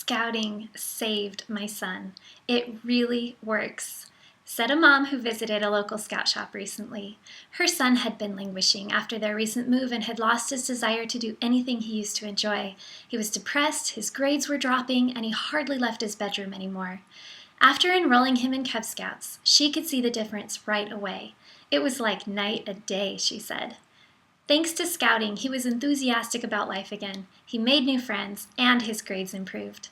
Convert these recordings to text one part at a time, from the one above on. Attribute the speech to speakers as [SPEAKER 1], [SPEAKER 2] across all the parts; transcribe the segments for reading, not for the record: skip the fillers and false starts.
[SPEAKER 1] Scouting saved my son. It really works, said a mom who visited a local scout shop recently. Her son had been languishing after their recent move and had lost his desire to do anything he used to enjoy. He was depressed, his grades were dropping, and he hardly left his bedroom anymore. After enrolling him in Cub Scouts, she could see the difference right away. It was like night and day, she said. Thanks to scouting, he was enthusiastic about life again. He made new friends, and his grades improved.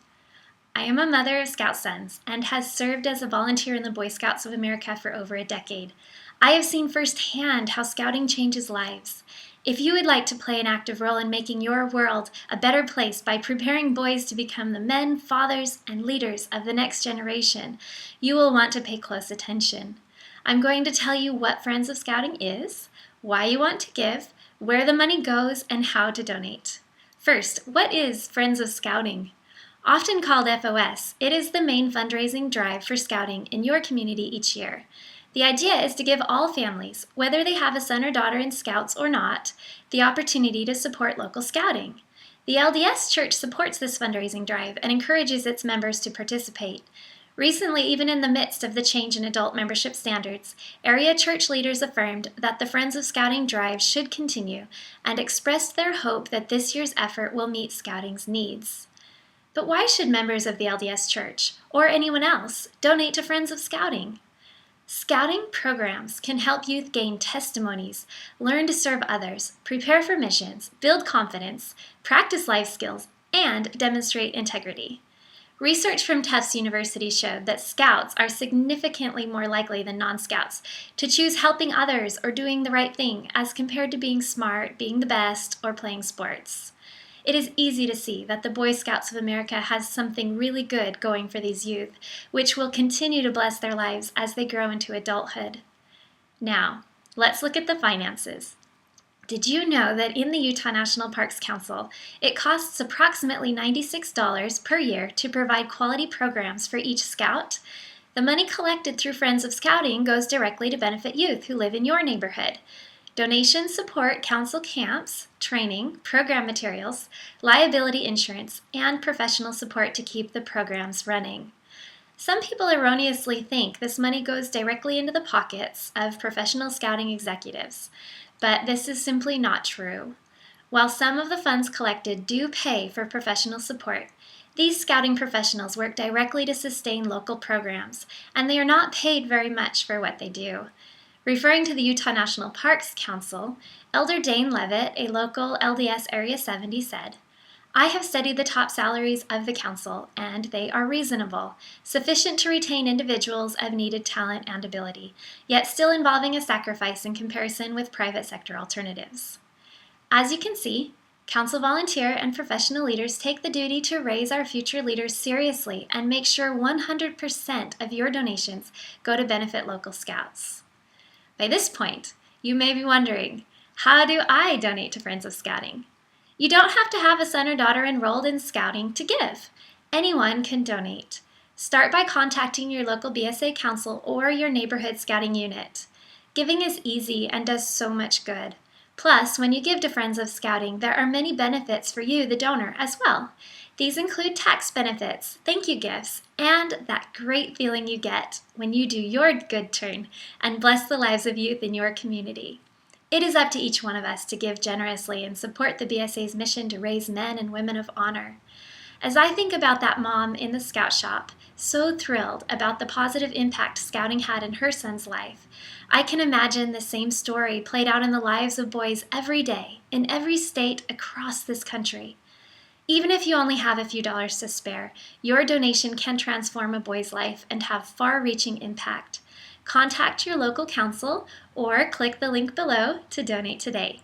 [SPEAKER 1] I am a mother of scout sons and has served as a volunteer in the Boy Scouts of America for over a decade. I have seen firsthand how scouting changes lives. If you would like to play an active role in making your world a better place by preparing boys to become the men, fathers, and leaders of the next generation, you will want to pay close attention. I'm going to tell you what Friends of Scouting is, why you want to give, where the money goes, and how to donate. First, what is Friends of Scouting? Often called FOS, it is the main fundraising drive for scouting in your community each year. The idea is to give all families, whether they have a son or daughter in Scouts or not, the opportunity to support local scouting. The LDS Church supports this fundraising drive and encourages its members to participate. Recently, even in the midst of the change in adult membership standards, area church leaders affirmed that the Friends of Scouting drive should continue and expressed their hope that this year's effort will meet scouting's needs. But why should members of the LDS Church, or anyone else, donate to Friends of Scouting? Scouting programs can help youth gain testimonies, learn to serve others, prepare for missions, build confidence, practice life skills, and demonstrate integrity. Research from Tufts University showed that Scouts are significantly more likely than non-Scouts to choose helping others or doing the right thing as compared to being smart, being the best, or playing sports. It is easy to see that the Boy Scouts of America has something really good going for these youth, which will continue to bless their lives as they grow into adulthood. Now, let's look at the finances. Did you know that in the Utah National Parks Council, it costs approximately $96 per year to provide quality programs for each scout? The money collected through Friends of Scouting goes directly to benefit youth who live in your neighborhood. Donations support council camps, training, program materials, liability insurance, and professional support to keep the programs running. Some people erroneously think this money goes directly into the pockets of professional scouting executives, but this is simply not true. While some of the funds collected do pay for professional support, these scouting professionals work directly to sustain local programs, and they are not paid very much for what they do. Referring to the Utah National Parks Council, Elder Dane Levitt, a local LDS Area 70, said, "I have studied the top salaries of the council, and they are reasonable, sufficient to retain individuals of needed talent and ability, yet still involving a sacrifice in comparison with private sector alternatives." As you can see, council volunteer and professional leaders take the duty to raise our future leaders seriously and make sure 100% of your donations go to benefit local scouts. By this point, you may be wondering, how do I donate to Friends of Scouting? You don't have to have a son or daughter enrolled in scouting to give. Anyone can donate. Start by contacting your local BSA council or your neighborhood scouting unit. Giving is easy and does so much good. Plus, when you give to Friends of Scouting, there are many benefits for you, the donor, as well. These include tax benefits, thank you gifts, and that great feeling you get when you do your good turn and bless the lives of youth in your community. It is up to each one of us to give generously and support the BSA's mission to raise men and women of honor. As I think about that mom in the scout shop, so thrilled about the positive impact scouting had in her son's life, I can imagine the same story played out in the lives of boys every day, in every state across this country. Even if you only have a few dollars to spare, your donation can transform a boy's life and have far-reaching impact. Contact your local council or click the link below to donate today.